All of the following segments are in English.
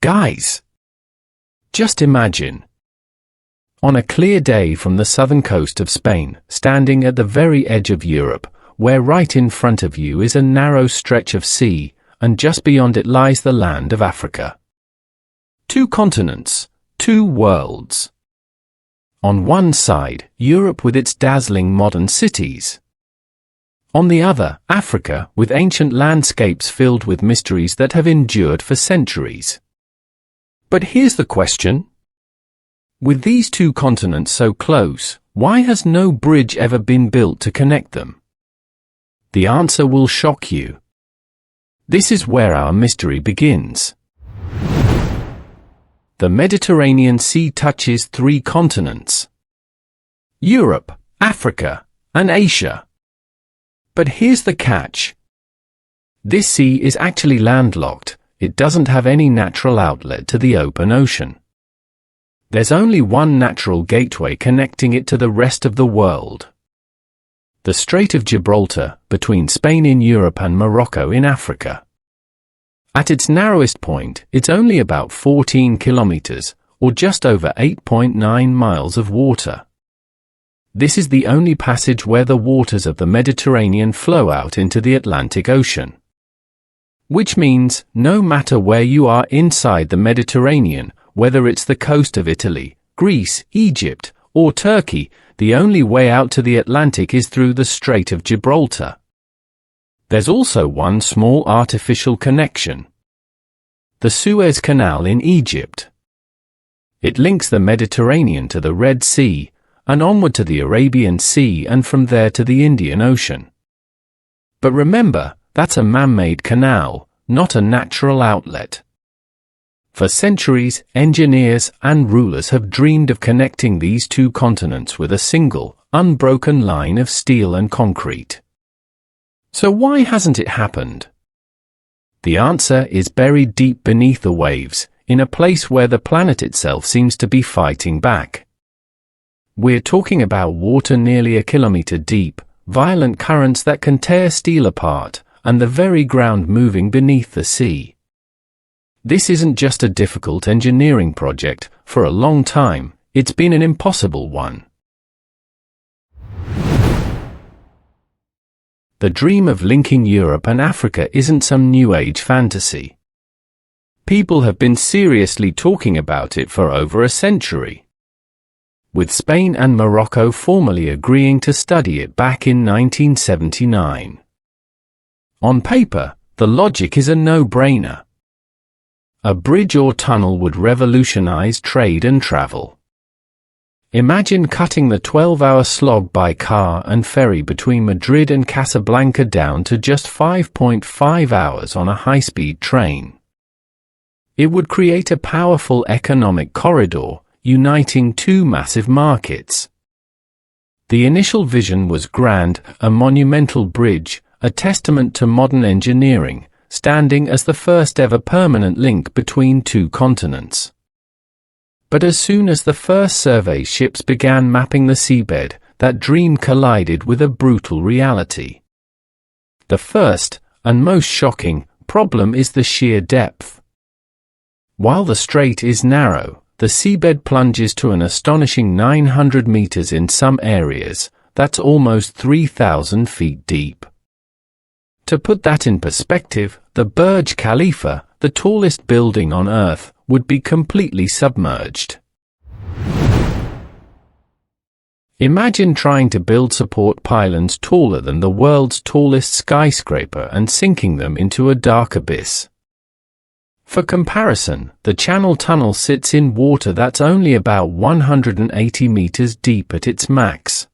Guys, just imagine. On a clear day from the southern coast of Spain, standing at the very edge of Europe, where right in front of you is a narrow stretch of sea, and just beyond it lies the land of Africa. 2 continents, 2 worlds. On one side, Europe with its dazzling modern cities. On the other, Africa with ancient landscapes filled with mysteries that have endured for centuries. But here's the question. With these 2 continents so close, why has no bridge ever been built to connect them? The answer will shock you. This is where our mystery begins. The Mediterranean Sea touches 3 continents: Europe, Africa, and Asia. But here's the catch. This sea is actually landlocked. It doesn't have any natural outlet to the open ocean. There's only one natural gateway connecting it to the rest of the world. The Strait of Gibraltar, between Spain in Europe and Morocco in Africa. At its narrowest point, it's only about 14 kilometers, or just over 8.9 miles of water. This is the only passage where the waters of the Mediterranean flow out into the Atlantic Ocean. Which means, no matter where you are inside the Mediterranean, whether it's the coast of Italy, Greece, Egypt, or Turkey, the only way out to the Atlantic is through the Strait of Gibraltar. There's also one small artificial connection. The Suez Canal in Egypt. It links the Mediterranean to the Red Sea, and onward to the Arabian Sea and from there to the Indian Ocean. But remember, that's a man-made canal, not a natural outlet. For centuries, engineers and rulers have dreamed of connecting these 2 continents with a single, unbroken line of steel and concrete. So why hasn't it happened? The answer is buried deep beneath the waves, in a place where the planet itself seems to be fighting back. We're talking about water nearly a kilometer deep, violent currents that can tear steel apart, and the very ground moving beneath the sea. This isn't just a difficult engineering project. For a long time, it's been an impossible one. The dream of linking Europe and Africa isn't some New Age fantasy. People have been seriously talking about it for over a century, with Spain and Morocco formally agreeing to study it back in 1979. On paper, the logic is a no-brainer. A bridge or tunnel would revolutionize trade and travel. Imagine cutting the 12-hour slog by car and ferry between Madrid and Casablanca down to just 5.5 hours on a high-speed train. It would create a powerful economic corridor, uniting 2 massive markets. The initial vision was grand, a monumental bridge, a testament to modern engineering, standing as the first ever permanent link between 2 continents. But as soon as the first survey ships began mapping the seabed, that dream collided with a brutal reality. The first, and most shocking, problem is the sheer depth. While the strait is narrow, the seabed plunges to an astonishing 900 meters in some areas. That's almost 3,000 feet deep. To put that in perspective, the Burj Khalifa, the tallest building on Earth, would be completely submerged. Imagine trying to build support pylons taller than the world's tallest skyscraper and sinking them into a dark abyss. For comparison, the Channel Tunnel sits in water that's only about 180 meters deep at its max.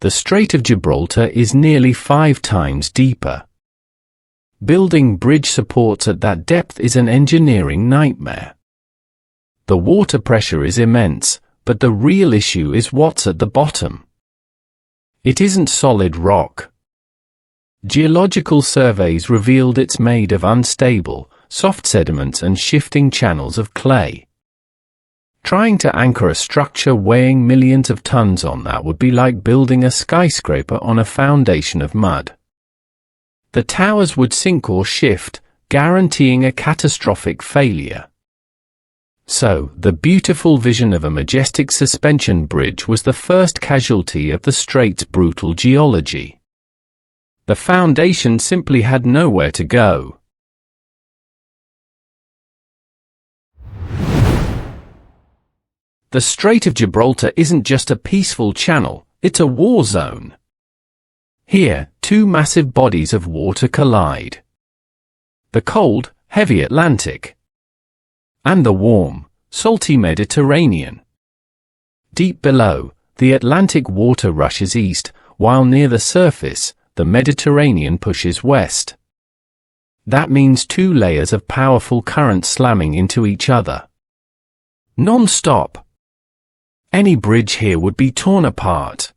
The Strait of Gibraltar is nearly 5 times deeper. Building bridge supports at that depth is an engineering nightmare. The water pressure is immense, but the real issue is what's at the bottom. It isn't solid rock. Geological surveys revealed it's made of unstable, soft sediments and shifting channels of clay. Trying to anchor a structure weighing millions of tons on that would be like building a skyscraper on a foundation of mud. The towers would sink or shift, guaranteeing a catastrophic failure. So, the beautiful vision of a majestic suspension bridge was the first casualty of the strait's brutal geology. The foundation simply had nowhere to go. The Strait of Gibraltar isn't just a peaceful channel, it's a war zone. Here, two massive bodies of water collide. The cold, heavy Atlantic and the warm, salty Mediterranean. Deep below, the Atlantic water rushes east, while near the surface, the Mediterranean pushes west. That means two layers of powerful currents slamming into each other. Non-stop. Any bridge here would be torn apart.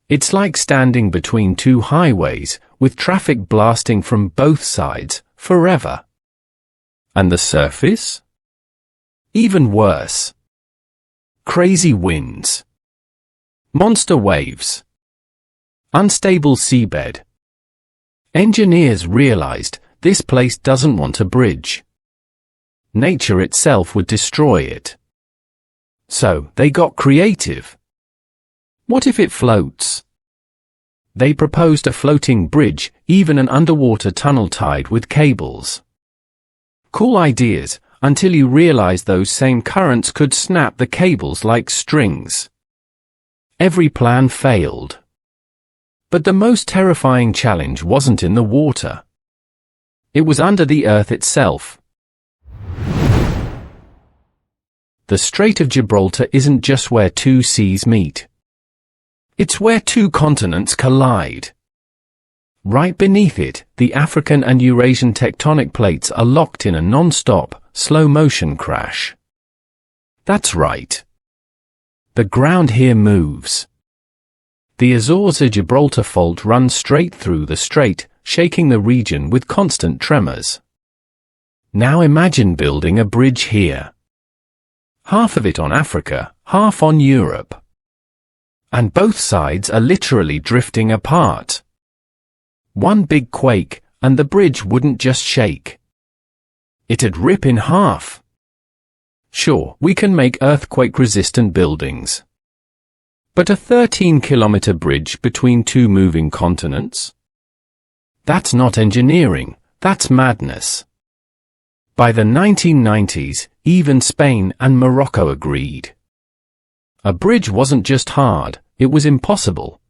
It's like standing between two highways, with traffic blasting from both sides, forever. And the surface? Even worse. Crazy winds. Monster waves. Unstable seabed. Engineers realized this place doesn't want a bridge. Nature itself would destroy it. So, they got creative. What if it floats? They proposed a floating bridge, even an underwater tunnel tied with cables. Cool ideas, until you realize those same currents could snap the cables like strings. Every plan failed. But the most terrifying challenge wasn't in the water. It was under the earth itself. The Strait of Gibraltar isn't just where two seas meet. It's where two continents collide. Right beneath it, the African and Eurasian tectonic plates are locked in a non-stop, slow-motion crash. That's right. The ground here moves. The Azores-Gibraltar fault runs straight through the strait, shaking the region with constant tremors. Now imagine building a bridge here. Half of it on Africa, half on Europe. And both sides are literally drifting apart. One big quake, and the bridge wouldn't just shake. It'd rip in half. Sure, we can make earthquake-resistant buildings. But a 13-kilometer bridge between two moving continents? That's not engineering, that's madness. By the 1990s, even Spain and Morocco agreed. A bridge wasn't just hard, it was impossible.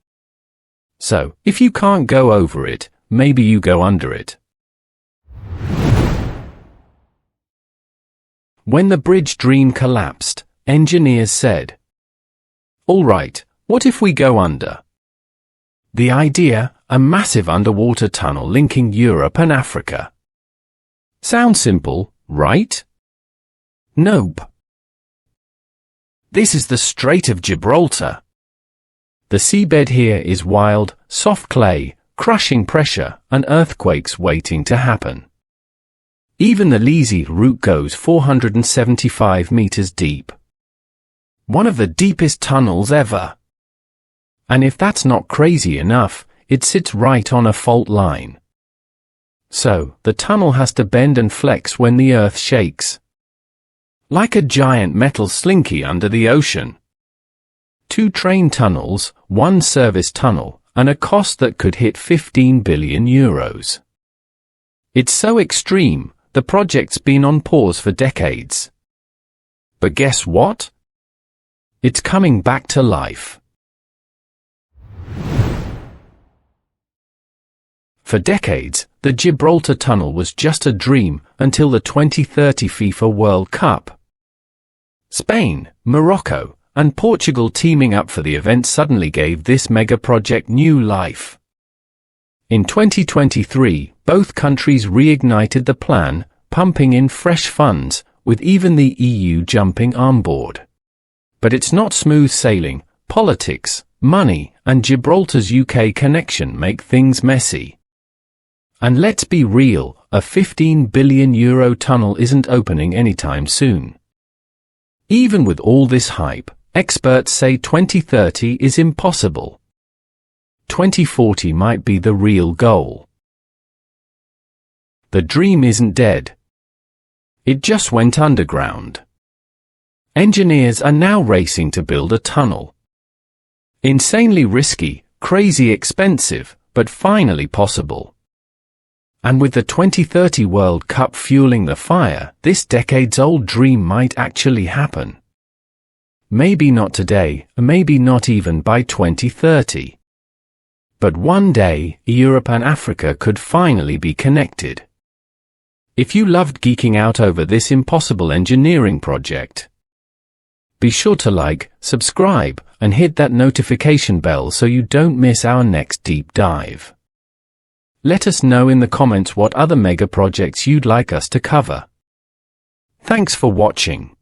So, if you can't go over it, maybe you go under it. When the bridge dream collapsed, engineers said, "All right, what if we go under?" The idea, a massive underwater tunnel linking Europe and Africa. Sounds simple, right? Nope. This is the Strait of Gibraltar. The seabed here is wild, soft clay, crushing pressure, and earthquakes waiting to happen. Even the Lizzie route goes 475 meters deep. One of the deepest tunnels ever. And if that's not crazy enough, it sits right on a fault line. So, the tunnel has to bend and flex when the earth shakes. Like a giant metal slinky under the ocean. 2 train tunnels, 1 service tunnel, and a cost that could hit 15 billion euros. It's so extreme, the project's been on pause for decades. But guess what? It's coming back to life. For decades, the Gibraltar Tunnel was just a dream until the 2030 FIFA World Cup. Spain, Morocco, and Portugal teaming up for the event suddenly gave this mega project new life. In 2023, both countries reignited the plan, pumping in fresh funds, with even the EU jumping on board. But it's not smooth sailing. Politics, money, and Gibraltar's UK connection make things messy. And let's be real, a €15 billion tunnel isn't opening anytime soon. Even with all this hype, experts say 2030 is impossible. 2040 might be the real goal. the dream isn't dead. It just went underground. Engineers are now racing to build a tunnel. Insanely risky, crazy expensive, but finally possible. And with the 2030 World Cup fueling the fire, this decades-old dream might actually happen. Maybe not today, maybe not even by 2030. But one day, Europe and Africa could finally be connected. If you loved geeking out over this impossible engineering project, be sure to like, subscribe, and hit that notification bell so you don't miss our next deep dive. Let us know in the comments what other mega projects you'd like us to cover. Thanks for watching.